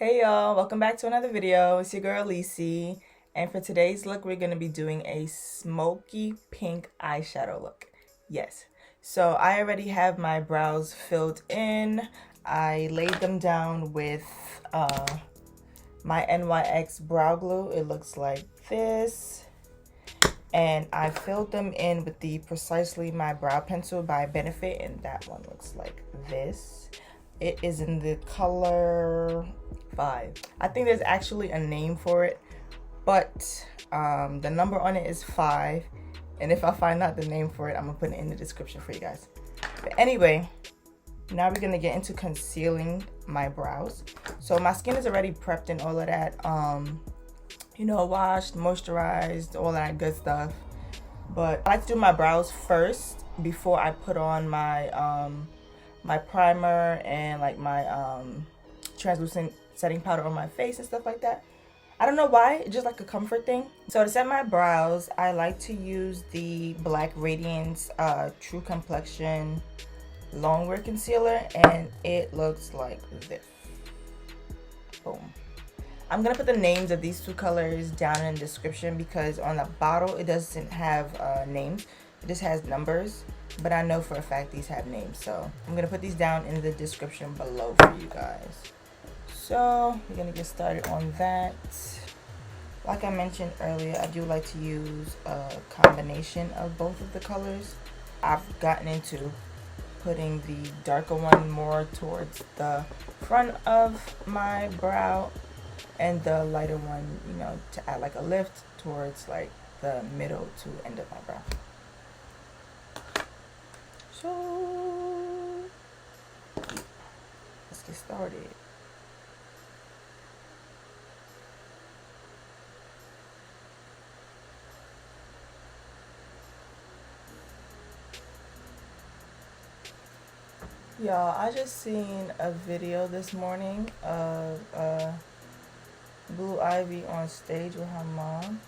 Hey y'all, welcome back to another video. It's your girl Lisi, and for today's look we're going to be doing a smoky pink eyeshadow look. Yes, so I already have my brows filled in. I laid them down with my NYX brow glue. It looks like this, and I filled them in with the Precisely My Brow Pencil by Benefit, and that one looks like this. It is in the color 5. I think there's actually a name for it, but the number on it is 5. And if I find out the name for it, I'm gonna put it in the description for you guys. But anyway, now we're gonna get into concealing my brows. So my skin is already prepped and all of that. You know, washed, moisturized, all that good stuff. But I like to do my brows first before I put on my my primer and like my translucent setting powder on my face and stuff like that. I don't know why, it's just like a comfort thing. So to set my brows, I like to use the black Radiance True Complexion Longwear Concealer, and it looks like this. Boom. I'm gonna put the names of these two colors down in the description because on the bottle it doesn't have names, it just has numbers. But I know for a fact these have names, so I'm gonna put these down in the description below for you guys. So we're gonna get started on that. Like I mentioned earlier, I do like to use a combination of both of the colors. I've gotten into putting the darker one more towards the front of my brow and the lighter one, you know, to add like a lift towards like the middle to end of my brow. So let's get started. Y'all, I just seen a video this morning of Blue Ivy on stage with her mom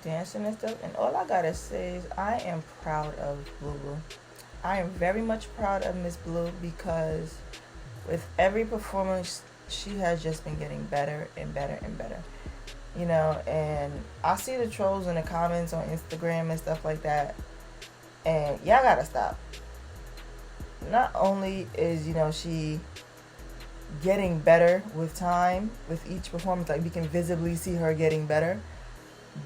dancing and stuff, and all I gotta say is I am proud of Blue. I am very much proud of Miss Blue because with every performance she has just been getting better and better and better, you know. And I see the trolls in the comments on Instagram and stuff like that, and y'all gotta stop. Not only is, you know, she getting better with time, with each performance, like we can visibly see her getting better,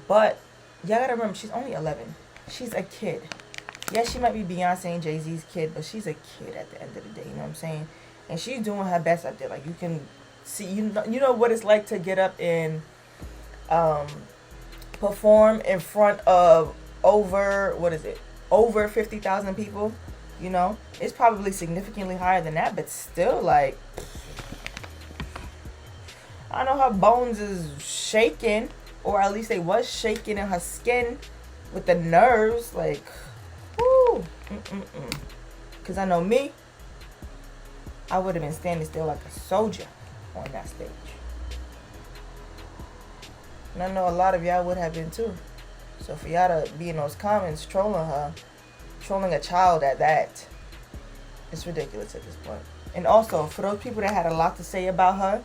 but y'all gotta remember she's only 11. She's a kid. Yes, she might be Beyonce and Jay-Z's kid, but she's a kid at the end of the day, you know what I'm saying? And she's doing her best up there. Like, you can see, you know what it's like to get up and perform in front of over 50,000 people, you know? It's probably significantly higher than that, but still, like, I know her bones is shaking, or at least they was shaking in her skin with the nerves, like, whoo, because I know me, I would have been standing still like a soldier on that stage. And I know a lot of y'all would have been too. So for y'all to be in those comments trolling her, trolling a child at that, it's ridiculous at this point. And also, for those people that had a lot to say about her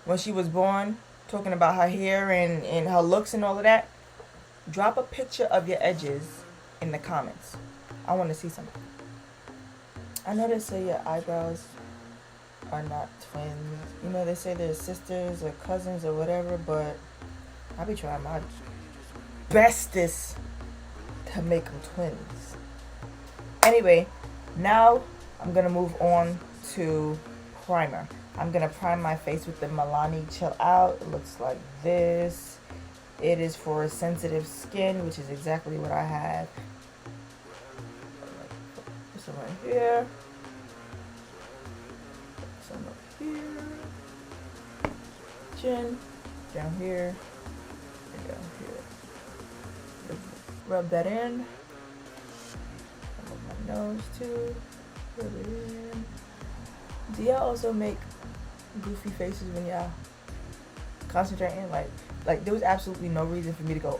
when she was born, talking about her hair and her looks and all of that, drop a picture of your edges in the comments. I want to see something. I know they say your eyebrows are not twins. You know, they say they're sisters or cousins or whatever, but I be trying my bestest to make them twins. Anyway, now I'm going to move on to primer. I'm going to prime my face with the Milani Chill Out. It looks like this. It is for sensitive skin, which is exactly what I have. This one right here. This one up here. Chin. Down here. And down here. Rub that in. Rub my nose too. Rub it in. Do y'all also make goofy faces when y'all concentrating? Like there was absolutely no reason for me to go,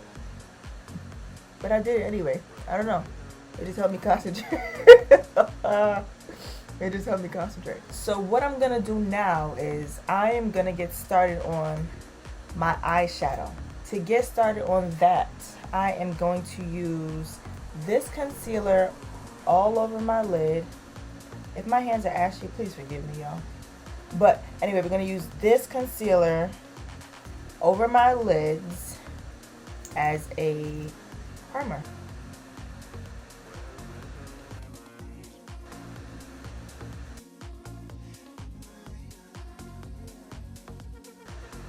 but I did it anyway. I don't know. It just helped me concentrate. It just helped me concentrate. So what I'm gonna do now is I am gonna get started on my eyeshadow. To get started on that, I am going to use this concealer all over my lid. If my hands are ashy, please forgive me, y'all. But anyway, we're gonna use this concealer over my lids as a primer.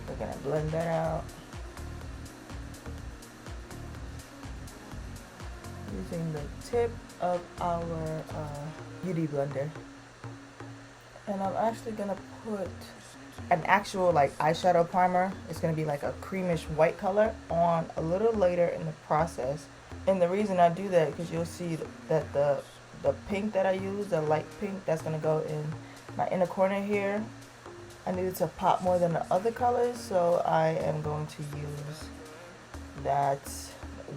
We're gonna blend that out using the tip of our beauty blender. And I'm actually gonna put an actual like eyeshadow primer. It's gonna be like a creamish white color on a little later in the process. And the reason I do that because you'll see that the pink that I use, the light pink, that's gonna go in my inner corner here. I needed to pop more than the other colors, so I am going to use that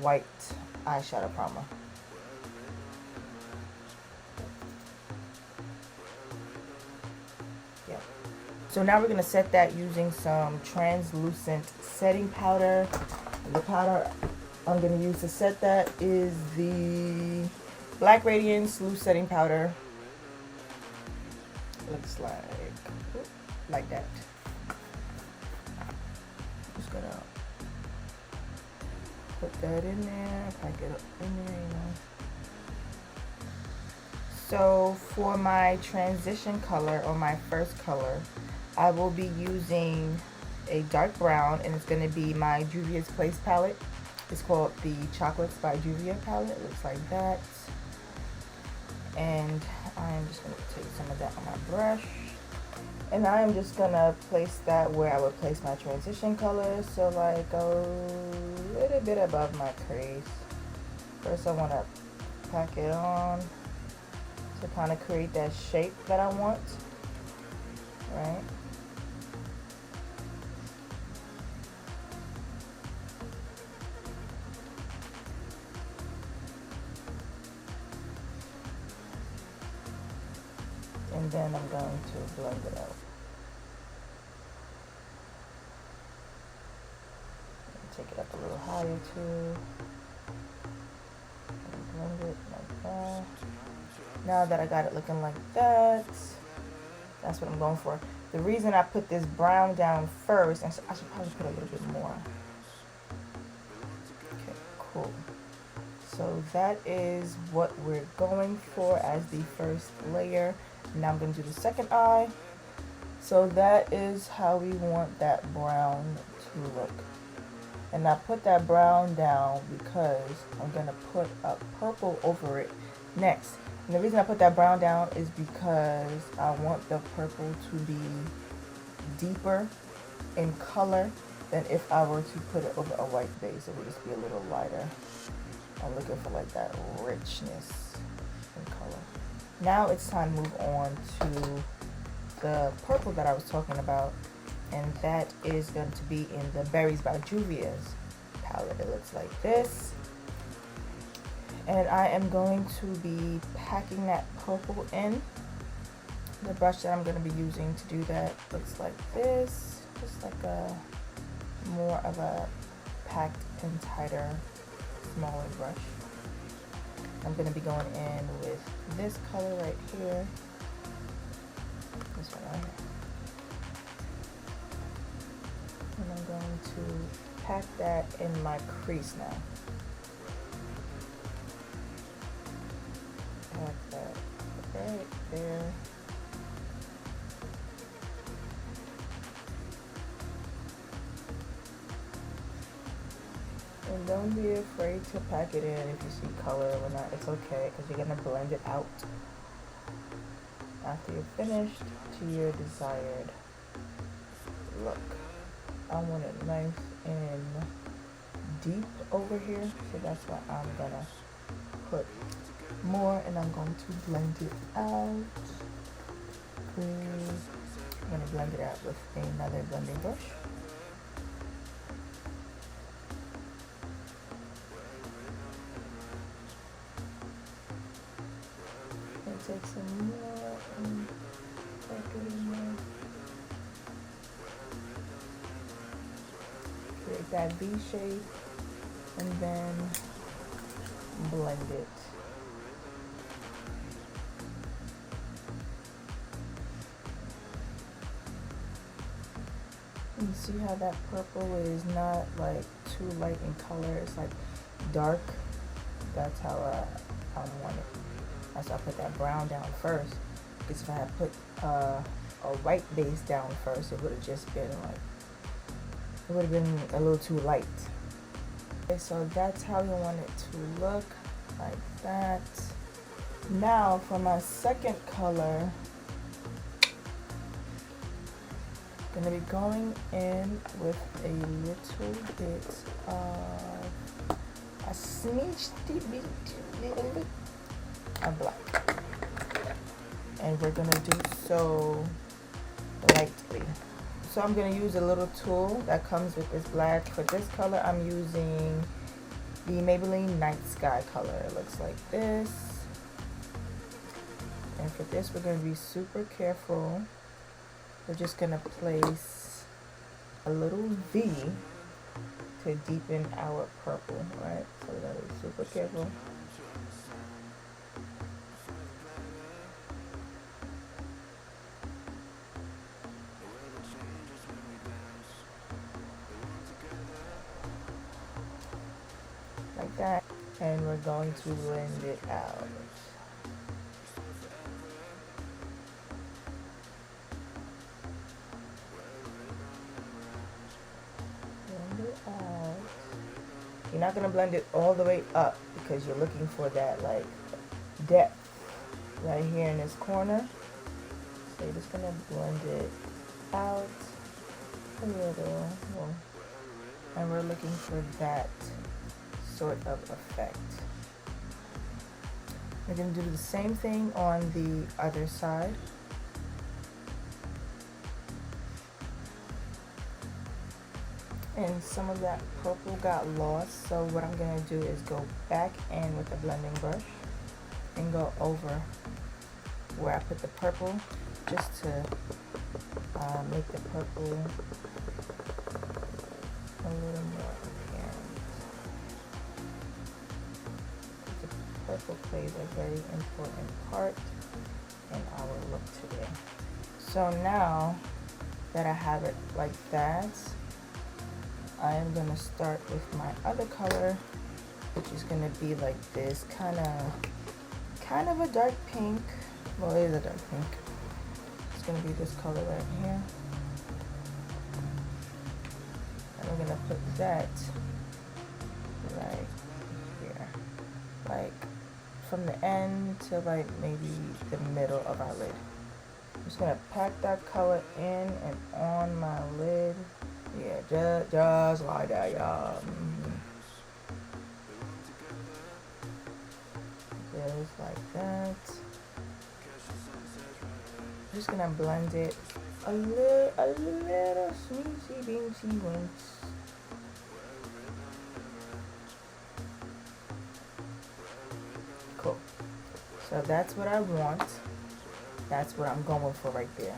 white eyeshadow primer. Yeah. So now we're going to set that using some translucent setting powder. The powder I'm going to use to set that is the Black Radiance loose setting powder. Looks like that. Just gonna put that in there, pack it up in there, you know. So for my transition color, or my first color, I will be using a dark brown, and it's gonna be my Juvia's Place palette. It's called the Chocolates by Juvia palette. It looks like that. And I'm just gonna take some of that on my brush. And I'm just gonna place that where I would place my transition color, so like a little bit above my crease. First I wanna pack it on to kind of create that shape that I want, right? And then I'm going to blend it out. Take it up a little higher too. And blend it like that. Now that I got it looking like that, that's what I'm going for. The reason I put this brown down first, and I should probably put a little bit more. Okay, cool. So that is what we're going for as the first layer. Now I'm going to do the second eye. So that is how we want that brown to look. And I put that brown down because I'm going to put a purple over it next. And the reason I put that brown down is because I want the purple to be deeper in color than if I were to put it over a white base. It would just be a little lighter. I'm looking for like that richness in color. Now it's time to move on to the purple that I was talking about, and that is going to be in the Berries by Juvia's palette. It looks like this. And I am going to be packing that purple in. The brush that I'm going to be using to do that looks like this. Just like a more of a packed and tighter, smaller brush. I'm going to be going in with this color right here. This one right here. And I'm going to pack that in my crease now. Pack that right there. And don't be afraid to pack it in if you see color or not. It's okay, because you're going to blend it out after you're finished to your desired look. I want it nice and deep over here, so that's why I'm going to put more, and I'm going to blend it out. I'm going to blend it out with another blending brush. Take some more in that V shape and then blend it. You see how that purple is not like too light in color, it's like dark. That's how I want it. That's why I put that brown down first, because if I had put a white base down first, it would have just been like, it would have been a little too light. Okay, so that's how you want it to look, like that. Now for my second color, I'm gonna be going in with a little bit of a smidge little bit of black, and we're gonna do so lightly. So I'm gonna use a little tool that comes with this black. For this color, I'm using the Maybelline Night Sky color. It looks like this. And for this, we're gonna be super careful. We're just gonna place a little V to deepen our purple, right? So we gotta be super careful. Like that. And we're going to blend it out. You're not going to blend it all the way up because you're looking for that like depth right here in this corner. So you're just going to blend it out a little. And we're looking for that sort of effect. We're going to do the same thing on the other side. And some of that purple got lost, so what I'm going to do is go back in with the blending brush and go over where I put the purple, just to make the purple a little more apparent. The purple plays a very important part in our look today. So now that I have it like that, I am going to start with my other color, which is going to be like this kind of a dark pink. Well, it is a dark pink. It's going to be this color right here. And we're going to put that right here. Like from the end to like maybe the middle of our lid. I'm just going to pack that color in and on my lid. Yeah, just like that, y'all. Just like that. I'm just gonna blend it a little sweetie beansy winks. Cool. So that's what I want. That's what I'm going for right there.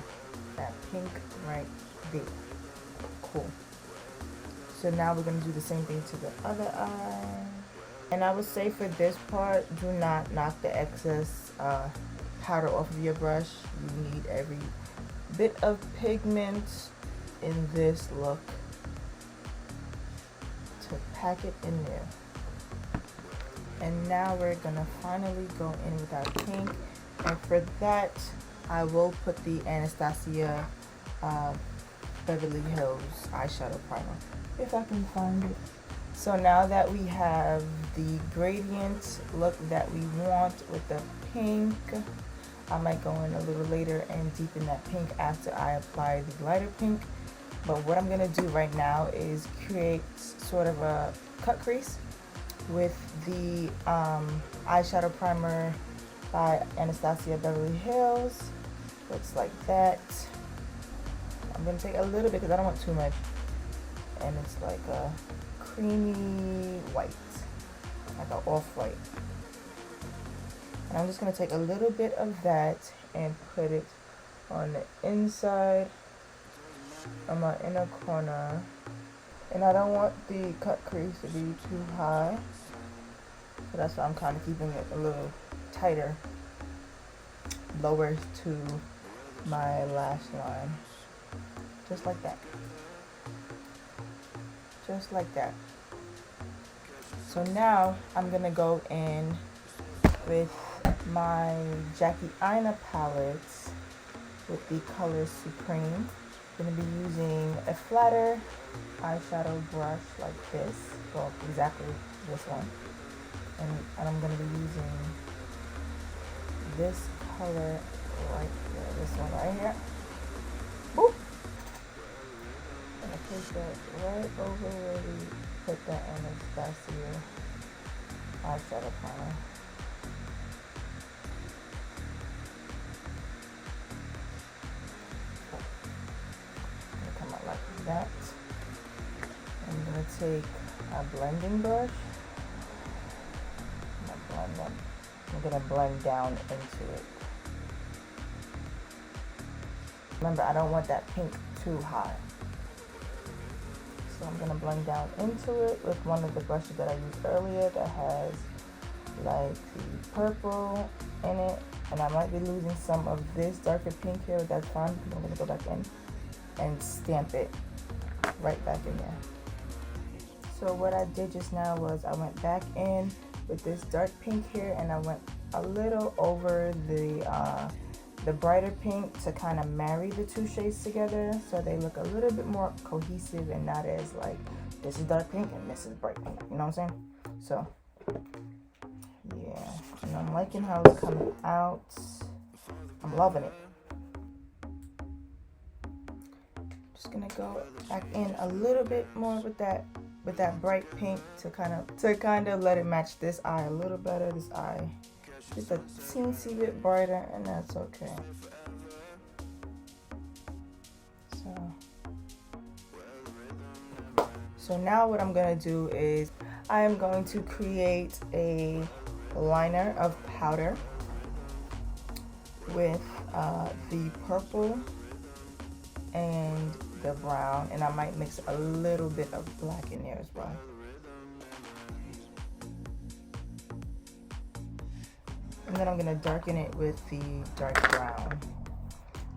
That pink right there. Cool. So now we're going to do the same thing to the other eye. And I would say for this part, do not knock the excess powder off of your brush. You need every bit of pigment in this look to pack it in there. And now we're going to finally go in with our pink. And for that, I will put the Anastasia Beverly Hills eyeshadow primer, if I can find it. So now that we have the gradient look that we want with the pink, I might go in a little later and deepen that pink after I apply the lighter pink. But what I'm going to do right now is create sort of a cut crease with the eyeshadow primer by Anastasia Beverly Hills. Looks like that. I'm going to take a little bit because I don't want too much. And it's like a creamy white, like an off-white. And I'm just going to take a little bit of that and put it on the inside of my inner corner. And I don't want the cut crease to be too high. So that's why I'm kind of keeping it a little tighter, lower to my lash line. Just like that. Just like that. So now I'm gonna go in with my Jackie Aina palette with the color Supreme. I'm gonna be using a flatter eyeshadow brush like this, well, exactly this one, and I'm gonna be using this color right here, this one right here. Boop. I'm gonna place that right over where we put that Anastasia eyeshadow primer. Come out like that. I'm gonna take a blending brush. I'm gonna blend down into it. Remember, I don't want that pink too high. So I'm gonna blend down into it with one of the brushes that I used earlier that has like the purple in it. And I might be losing some of this darker pink here, but that's fine because I'm gonna go back in and stamp it right back in there. So what I did just now was I went back in with this dark pink here, and I went a little over the brighter pink to kind of marry the two shades together so they look a little bit more cohesive and not as like this is dark pink and this is bright pink, you know what I'm saying? So yeah, and I'm liking how it's coming out. I'm loving it. Just gonna go back in a little bit more with that bright pink to kind of let it match this eye a little better. This eye just a teensy bit brighter, and that's okay. So now what I'm gonna do is I am going to create a liner of powder with the purple and the brown, and I might mix a little bit of black in there as well. And then I'm gonna darken it with the dark brown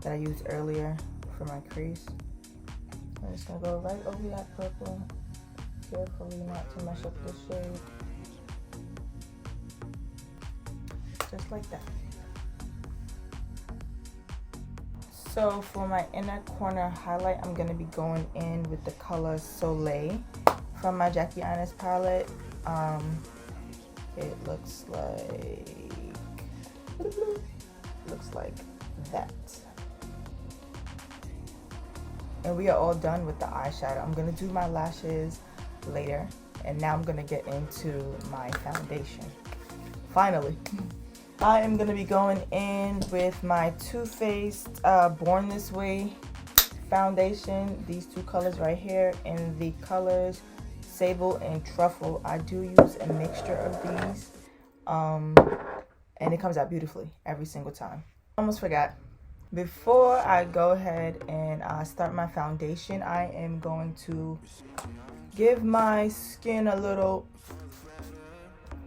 that I used earlier for my crease. I'm just gonna go right over that purple, carefully not to mess up this shade. Just like that. So for my inner corner highlight, I'm gonna be going in with the color Soleil from my Jackie Aina's palette. It looks like that. And we are all done with the eyeshadow. I'm gonna do my lashes later, and now I'm gonna get into my foundation. Finally. I am gonna be going in with my Too Faced Born This Way foundation. These two colors right here, in the colors Sable and Truffle. I do use a mixture of these, and it comes out beautifully every single time. Almost forgot. Before I go ahead and start my foundation, I am going to give my skin a little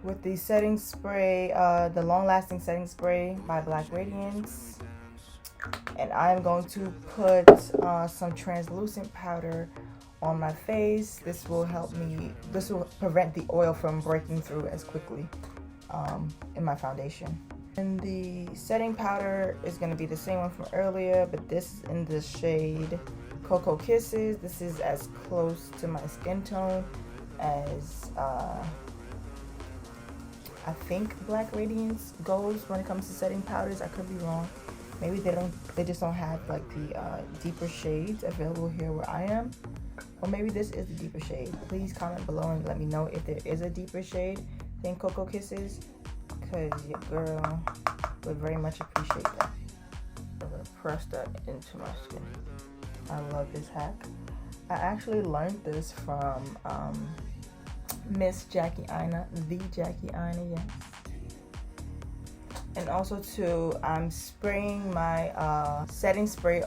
with the setting spray, the long-lasting setting spray by Radiance. And I'm going to put some translucent powder on my face. This will prevent the oil from breaking through as quickly in my foundation. And the setting powder is going to be the same one from earlier, but this is in the shade Cocoa Kisses. This is as close to my skin tone as I think Radiance goes when it comes to setting powders. I could be wrong. Maybe they just don't have like the deeper shades available here where I am. Or maybe this is the deeper shade. Please comment below and let me know if there is a deeper shade than Cocoa Kisses, because your girl would very much appreciate that. I'm gonna press that into my skin. I love this hack. I actually learned this from Miss Jackie Aina, the Jackie Aina, yes. And also too, I'm spraying my setting spray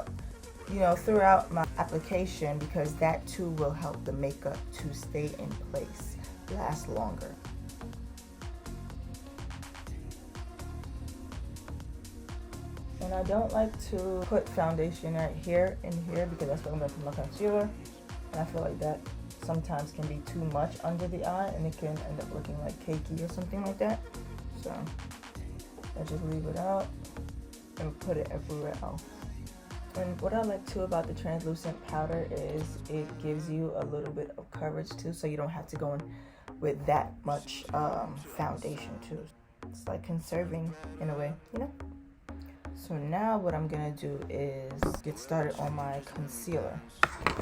you know, throughout my application, because that too will help the makeup to stay in place, last longer. And I don't like to put foundation right here and here because that's where I'm going to put my concealer. And I feel like that sometimes can be too much under the eye and it can end up looking like cakey or something like that. So I just leave it out and put it everywhere else. And what I like too about the translucent powder is it gives you a little bit of coverage too, so you don't have to go in with that much foundation too. It's like conserving in a way, you know? So now what I'm gonna do is get started on my concealer.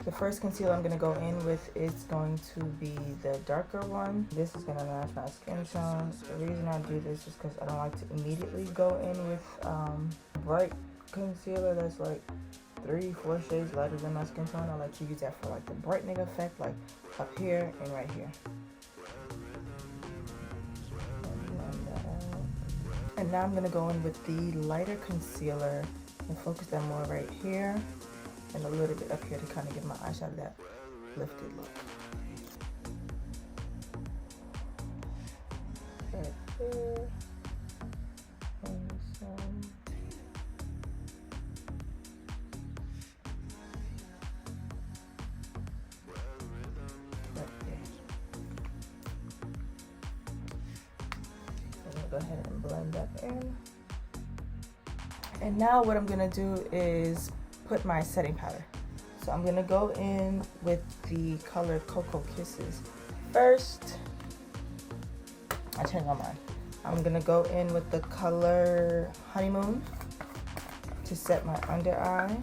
The first concealer I'm gonna go in with is going to be the darker one. This is gonna match my skin tone. The reason I do this is because I don't like to immediately go in with bright concealer that's like 3-4 shades lighter than my skin tone. I like to use that for like the brightening effect, like up here and right here. And now I'm gonna go in with the lighter concealer and focus that more right here and a little bit up here to kind of give my eyeshadow that lifted look. Right there. And some. Right there. I'm gonna go ahead and blend that in. And now what I'm gonna do is put my setting powder. So I'm gonna go in with the color Cocoa Kisses. First, I changed my mind. I'm gonna go in with the color Honeymoon to set my under eye.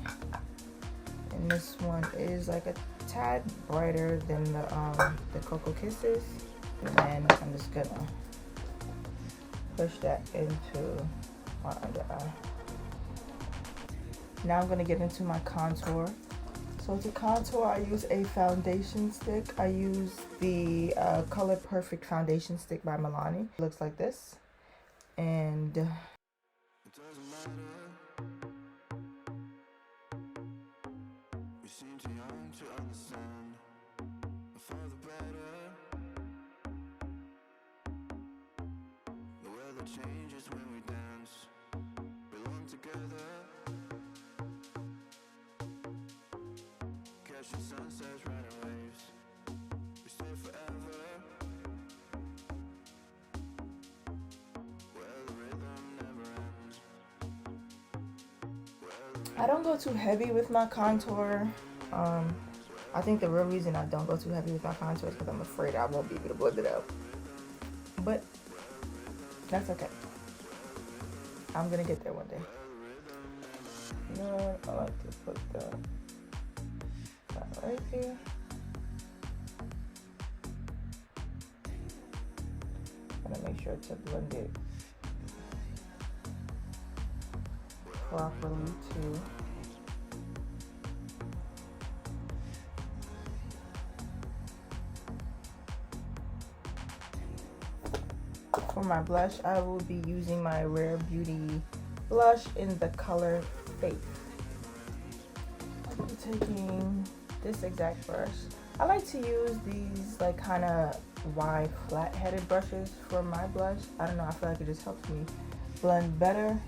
And this one is like a tad brighter than the Cocoa Kisses. And then I'm just gonna push that into my under eye. Now I'm gonna get into my contour. So to contour, I use a foundation stick. I use the Color Perfect foundation stick by Milani. It looks like this. And changes when we dance, belong together, catching sunsets, riding waves, we stay forever, where the rhythm never ends. I don't go too heavy with my contour. I think the real reason I don't go too heavy with my contour is because I'm afraid I won't be able to blend it out. But that's okay. I'm gonna get there one day. You know what? I like to put that right here. Gonna make sure to blend it properly too. For my blush, I will be using my Rare Beauty blush in the color Faith. I'm taking this exact brush. I like to use these like kind of wide flat-headed brushes for my blush. I don't know, I feel like it just helps me blend better.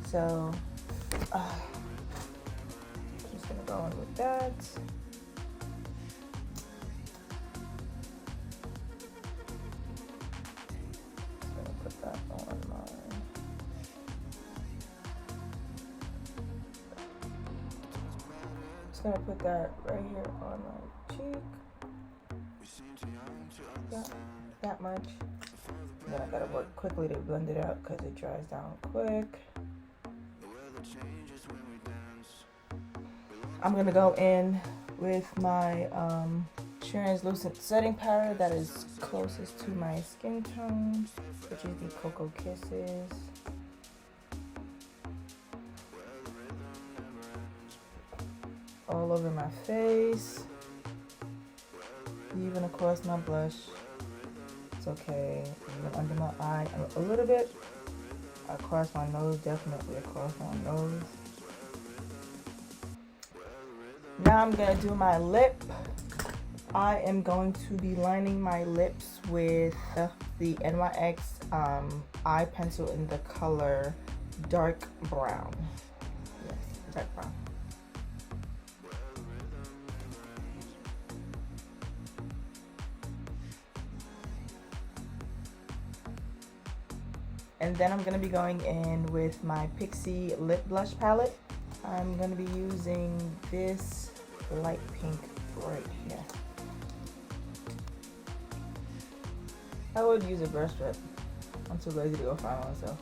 So I'm just gonna go in with that. Just gonna put that right here on my cheek. Yeah, that much. And then I gotta work quickly to blend it out because it dries down quick. I'm gonna go in with my translucent setting powder that is closest to my skin tone, which is the Cocoa Kisses. All over my face, even across my blush. It's okay. Even under my eye, a little bit across my nose, definitely across my nose. Now I'm gonna do my lip. I am going to be lining my lips with the NYX eye pencil in the color dark brown. Yes, dark brown. And then I'm gonna be going in with my Pixie lip blush palette. I'm gonna be using this light pink right here. I would use a brush, but I'm too lazy to go find one, so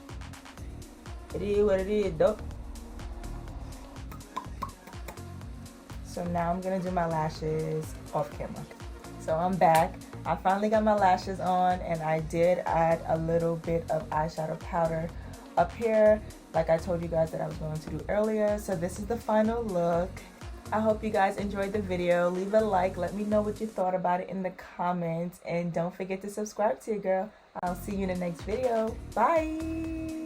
it is what it is, though. So now I'm gonna do my lashes off camera. So I'm back. I finally got my lashes on, and I did add a little bit of eyeshadow powder up here, like I told you guys that I was going to do earlier. So this is the final look. I hope you guys enjoyed the video. Leave a like, let me know what you thought about it in the comments, and don't forget to subscribe to your girl. I'll see you in the next video. Bye.